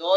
2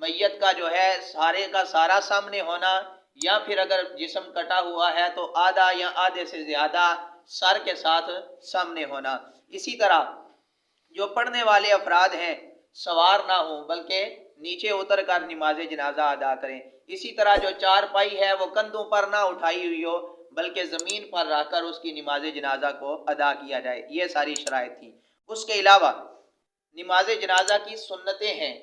میت کا جو ہے سارے کا سارا سامنے ہونا، یا پھر اگر جسم کٹا ہوا ہے تو آدھا یا آدھے سے زیادہ سر کے ساتھ سامنے ہونا۔ اسی طرح جو پڑھنے والے افراد ہیں سوار نہ ہوں بلکہ نیچے اتر کر نماز جنازہ ادا کریں۔ اسی طرح جو چارپائی ہے وہ کندھوں پر نہ اٹھائی ہوئی ہو بلکہ زمین پر رکھ کر اس کی نماز جنازہ کو ادا کیا جائے۔ یہ ساری شرائط تھی۔ اس کے علاوہ نماز جنازہ کی سنتیں ہیں،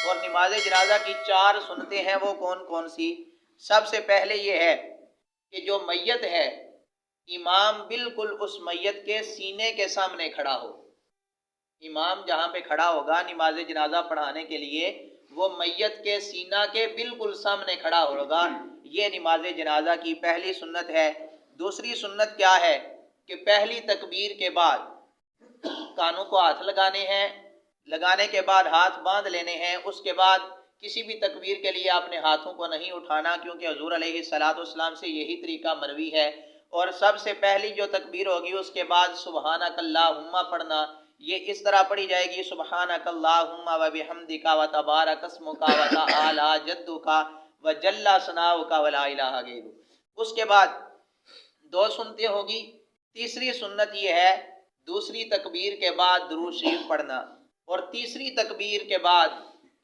اور نماز جنازہ کی 4 سنتیں ہیں، وہ کون کون سی؟ سب سے پہلے یہ ہے کہ جو میت ہے امام بالکل اس میت کے سینے کے سامنے کھڑا ہو۔ امام جہاں پہ کھڑا ہوگا نماز جنازہ پڑھانے کے لیے وہ میت کے سینہ کے بالکل سامنے کھڑا ہوگا۔ یہ نماز جنازہ کی پہلی سنت ہے۔ دوسری سنت کیا ہے کہ پہلی تکبیر کے بعد کانوں کو ہاتھ لگانے ہیں، لگانے کے بعد ہاتھ باندھ لینے ہیں۔ اس کے بعد کسی بھی تکبیر کے لیے اپنے ہاتھوں کو نہیں اٹھانا، کیونکہ حضور علیہ الصلوۃ سے یہی طریقہ مروی ہے۔ اور سب سے پہلی جو تکبیر ہوگی اس کے بعد سبحانک اللہم پڑھنا۔ یہ اس طرح پڑھی جائے گی، سبحانک اللہم و بحمدک و تبارک اسمک و تعالی جدک و جل ثناؤک و لا الہ غیرک۔ اس کے بعد 2 سنتیں ہوگی۔ تیسری سنت یہ ہے دوسری تکبیر کے بعد درود شریف پڑھنا، اور تیسری تکبیر کے بعد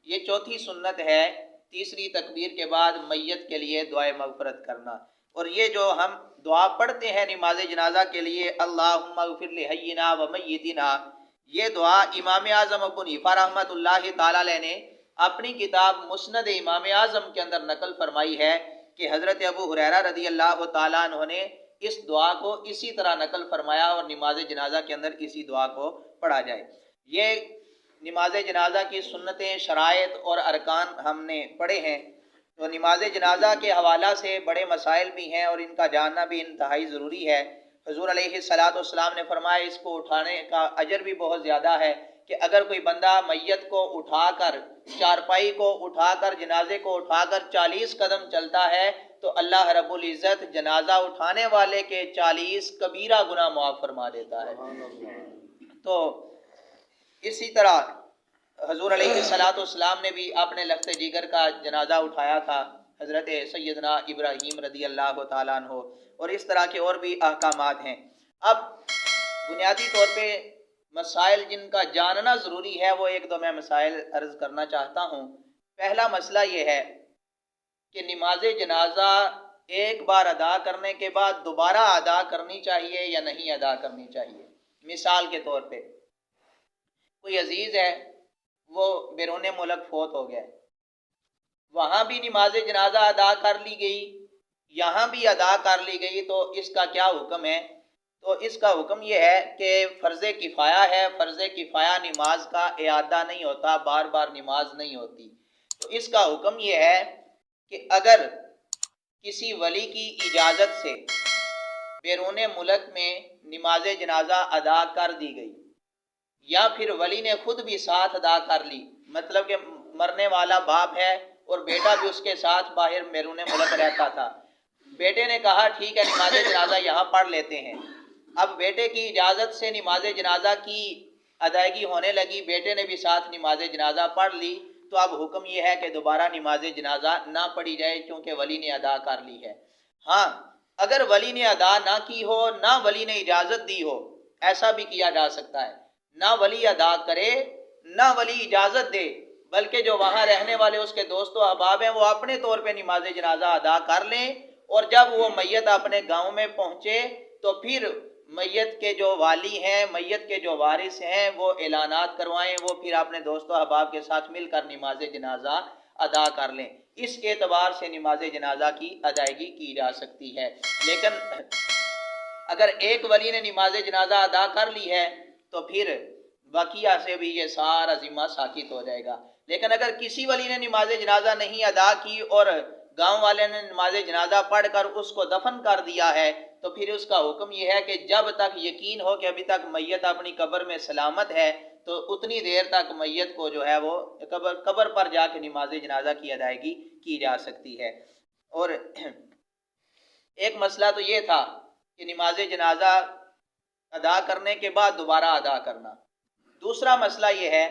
یہ چوتھی سنت ہے، تیسری تکبیر کے بعد میت کے لیے دعائے مغفرت کرنا۔ اور یہ جو ہم دعا پڑھتے ہیں نماز جنازہ کے لیے، اللہم اغفر لحینا و میتنا، یہ دعا امام اعظم ابو حنیفہ رحمۃ اللہ تعالی علیہ نے اپنی کتاب مسند امام اعظم کے اندر نقل فرمائی ہے کہ حضرت ابو ہریرہ رضی اللہ تعالیٰ عنہ نے اس دعا کو اسی طرح نقل فرمایا، اور نماز جنازہ کے اندر اسی دعا کو پڑھا جائے۔ یہ نماز جنازہ کی سنتیں، شرائط اور ارکان ہم نے پڑھے ہیں۔ تو نماز جنازہ کے حوالہ سے بڑے مسائل بھی ہیں اور ان کا جاننا بھی انتہائی ضروری ہے۔ حضور علیہ الصلوۃ نے فرمایا اس کو اٹھانے کا اجر بھی بہت زیادہ ہے، کہ اگر کوئی بندہ میت کو اٹھا کر، چارپائی کو اٹھا کر، جنازے کو اٹھا کر 40 قدم چلتا ہے تو اللہ رب العزت جنازہ اٹھانے والے کے 40 کبیرہ گناہ معاف فرما دیتا ہے۔ تو اسی طرح حضور علیہ الصلوۃ نے بھی اپنے لخت جگر کا جنازہ اٹھایا تھا، حضرت سیدنا ابراہیم رضی اللہ تعالیٰ عنہ، اور اس طرح کے اور بھی احکامات ہیں۔ اب بنیادی طور پہ مسائل جن کا جاننا ضروری ہے وہ 1-2 میں مسائل عرض کرنا چاہتا ہوں۔ پہلا مسئلہ یہ ہے کہ نماز جنازہ ایک بار ادا کرنے کے بعد دوبارہ ادا کرنی چاہیے یا نہیں ادا کرنی چاہیے۔ مثال کے طور پہ کوئی عزیز ہے، وہ بیرون ملک فوت ہو گیا، وہاں بھی نماز جنازہ ادا کر لی گئی، یہاں بھی ادا کر لی گئی، تو اس کا کیا حکم ہے؟ تو اس کا حکم یہ ہے کہ فرض کفایہ ہے۔ فرض کفایہ نماز کا اعادہ نہیں ہوتا، بار بار نماز نہیں ہوتی۔ تو اس کا حکم یہ ہے کہ اگر کسی ولی کی اجازت سے بیرون ملک میں نماز جنازہ ادا کر دی گئی، یا پھر ولی نے خود بھی ساتھ ادا کر لی، مطلب کہ مرنے والا باپ ہے اور بیٹا بھی اس کے ساتھ باہر بیرون ملک رہتا تھا، بیٹے نے کہا ٹھیک ہے نماز جنازہ یہاں پڑھ لیتے ہیں۔ اب بیٹے کی اجازت سے نماز جنازہ کی ادائیگی ہونے لگی، بیٹے نے بھی ساتھ نماز جنازہ پڑھ لی، تو اب حکم یہ ہے کہ دوبارہ نماز جنازہ نہ پڑھی جائے کیونکہ ولی نے ادا کر لی ہے۔ ہاں، اگر ولی نے ادا نہ کی ہو، نہ ولی نے اجازت دی ہو، ایسا بھی کیا جا سکتا ہے، نہ ولی ادا کرے نہ ولی اجازت دے، بلکہ جو وہاں رہنے والے اس کے دوست و احباب ہیں وہ اپنے طور پہ نماز جنازہ ادا کر لیں، اور جب وہ میت اپنے گاؤں میں پہنچے تو پھر میت کے جو والی ہیں، میت کے جو وارث ہیں، وہ اعلانات کروائیں، وہ پھر اپنے دوست و احباب کے ساتھ مل کر نماز جنازہ ادا کر لیں۔ اس کے اعتبار سے نماز جنازہ کی ادائیگی کی جا سکتی ہے۔ لیکن اگر ایک ولی نے نماز جنازہ ادا کر لی ہے تو پھر بقیہ سے بھی یہ سارا ذمہ ساقط ہو جائے گا۔ لیکن اگر کسی ولی نے نماز جنازہ نہیں ادا کی اور گاؤں والے نے نماز جنازہ پڑھ کر اس کو دفن کر دیا ہے، تو پھر اس کا حکم یہ ہے کہ جب تک یقین ہو کہ ابھی تک میت اپنی قبر میں سلامت ہے تو اتنی دیر تک میت کو جو ہے وہ قبر پر جا کے نماز جنازہ کی ادائیگی کی جا سکتی ہے۔ اور ایک مسئلہ تو یہ تھا کہ نماز جنازہ ادا کرنے کے بعد دوبارہ ادا کرنا۔ دوسرا مسئلہ یہ ہے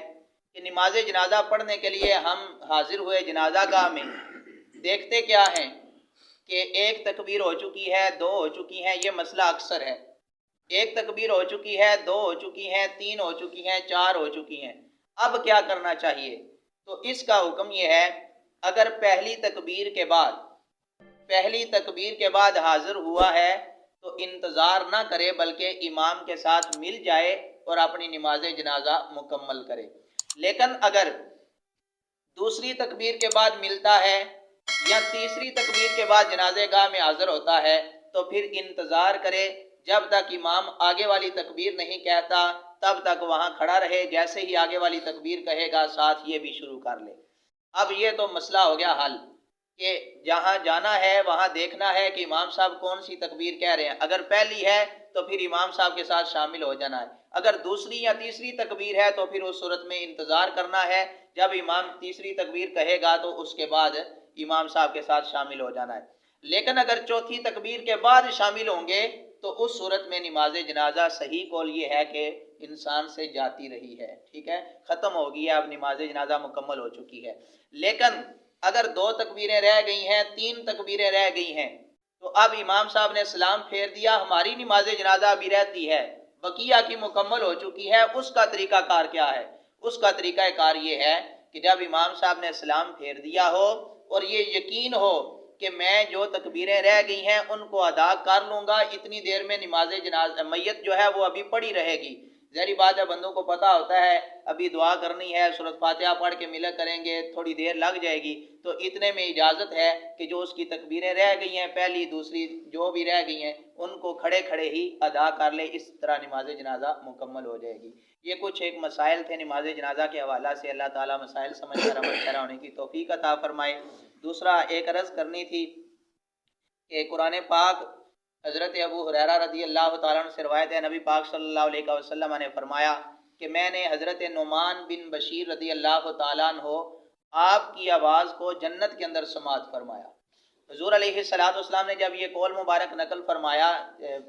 کہ نماز جنازہ پڑھنے کے لیے ہم حاضر ہوئے جنازہ گاہ میں، دیکھتے کیا ہیں کہ ایک تکبیر ہو چکی ہے، دو ہو چکی ہیں، یہ مسئلہ اکثر ہے، ایک تکبیر ہو چکی ہے، دو ہو چکی ہیں، تین ہو چکی ہیں، چار ہو چکی ہیں، اب کیا کرنا چاہیے؟ تو اس کا حکم یہ ہے، اگر پہلی تکبیر کے بعد حاضر ہوا ہے تو انتظار نہ کرے بلکہ امام کے ساتھ مل جائے اور اپنی نماز جنازہ مکمل کرے۔ لیکن اگر دوسری تکبیر کے بعد ملتا ہے یا تیسری تکبیر کے بعد جنازے گاہ میں حاضر ہوتا ہے تو پھر انتظار کرے، جب تک امام آگے والی تکبیر نہیں کہتا تب تک وہاں کھڑا رہے، جیسے ہی آگے والی تکبیر کہے گا ساتھ یہ بھی شروع کر لے۔ اب یہ تو مسئلہ ہو گیا حل کہ جہاں جانا ہے وہاں دیکھنا ہے کہ امام صاحب کون سی تکبیر کہہ رہے ہیں، اگر پہلی ہے تو پھر امام صاحب کے ساتھ شامل ہو جانا ہے، اگر دوسری یا تیسری تکبیر ہے تو پھر اس صورت میں انتظار کرنا ہے، جب امام تیسری تکبیر کہے گا تو اس کے بعد امام صاحب کے ساتھ شامل ہو جانا ہے۔ لیکن اگر چوتھی تکبیر کے بعد شامل ہوں گے تو اس صورت میں نماز جنازہ صحیح قول یہ ہے کہ انسان سے جاتی رہی ہے، ٹھیک ہے، ختم ہو گئی ہے، اب نماز جنازہ مکمل ہو چکی ہے۔ لیکن اگر دو تکبیریں رہ گئی ہیں، تین تکبیریں رہ گئی ہیں تو اب امام صاحب نے سلام پھیر دیا، ہماری نماز جنازہ ابھی رہتی ہے، بقیہ کی مکمل ہو چکی ہے، اس کا طریقہ کار کیا ہے؟ اس کا طریقہ کار یہ ہے کہ جب امام صاحب نے سلام پھیر دیا ہو اور یہ یقین ہو کہ میں جو تکبیریں رہ گئی ہیں ان کو ادا کر لوں گا، اتنی دیر میں نماز جنازہ میت جو ہے وہ ابھی پڑھی رہے گی، ظاہری بات ہے بندوں کو پتہ ہوتا ہے ابھی دعا کرنی ہے، سورۃ فاتحہ پڑھ کے ملا کریں گے، تھوڑی دیر لگ جائے گی، تو اتنے میں اجازت ہے کہ جو اس کی تکبیریں رہ گئی ہیں پہلی دوسری جو بھی رہ گئی ہیں ان کو کھڑے کھڑے ہی ادا کر لے، اس طرح نماز جنازہ مکمل ہو جائے گی۔ یہ کچھ ایک مسائل تھے نماز جنازہ کے حوالہ سے، اللہ تعالیٰ مسائل سمجھ کر عمل پیرا ہونے کی توفیق عطا فرمائے۔ دوسرا ایک عرض کرنی تھی کہ قرآن پاک حضرت ابو ہریرہ رضی اللہ تعالیٰ عنہ سے روایت ہے، نبی پاک صلی اللہ علیہ وسلم نے فرمایا کہ میں نے حضرت نعمان بن بشیر رضی اللہ تعالیٰ عنہ آپ کی آواز کو جنت کے اندر سماعت فرمایا۔ حضور علیہ السلام نے جب یہ قول مبارک نقل فرمایا،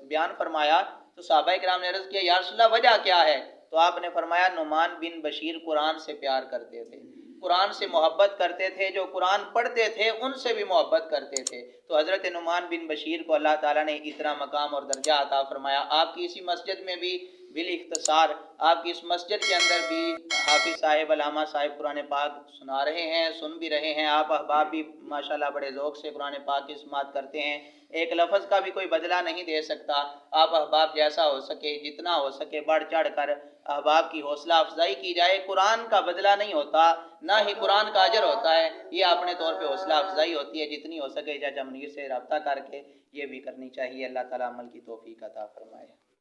بیان فرمایا تو صحابہ کرام نے عرض کیا یا رسول اللہ وجہ کیا ہے؟ تو آپ نے فرمایا نعمان بن بشیر قرآن سے پیار کرتے تھے، قرآن سے محبت کرتے تھے، جو قرآن پڑھتے تھے ان سے بھی محبت کرتے تھے، تو حضرت نعمان بن بشیر کو اللہ تعالیٰ نے اتنا مقام اور درجہ عطا فرمایا۔ آپ کی اسی مسجد میں بھی بالاختصار آپ کی اس مسجد کے اندر بھی حافظ صاحب علامہ صاحب قرآن پاک سنا رہے ہیں، سن بھی رہے ہیں، آپ احباب بھی ماشاءاللہ بڑے ذوق سے قرآن پاک کی سماعت کرتے ہیں، ایک لفظ کا بھی کوئی بدلہ نہیں دے سکتا۔ آپ احباب جیسا ہو سکے، جتنا ہو سکے بڑھ چڑھ کر احباب کی حوصلہ افزائی کی جائے، قرآن کا بدلہ نہیں ہوتا، نہ ہی قرآن کا اجر ہوتا ہے، یہ اپنے طور پہ حوصلہ افزائی ہوتی ہے، جتنی ہو سکے جج امنیر سے رابطہ کر کے یہ بھی کرنی چاہیے۔ اللہ تعالیٰ عمل کی توفیق عطا فرمائے۔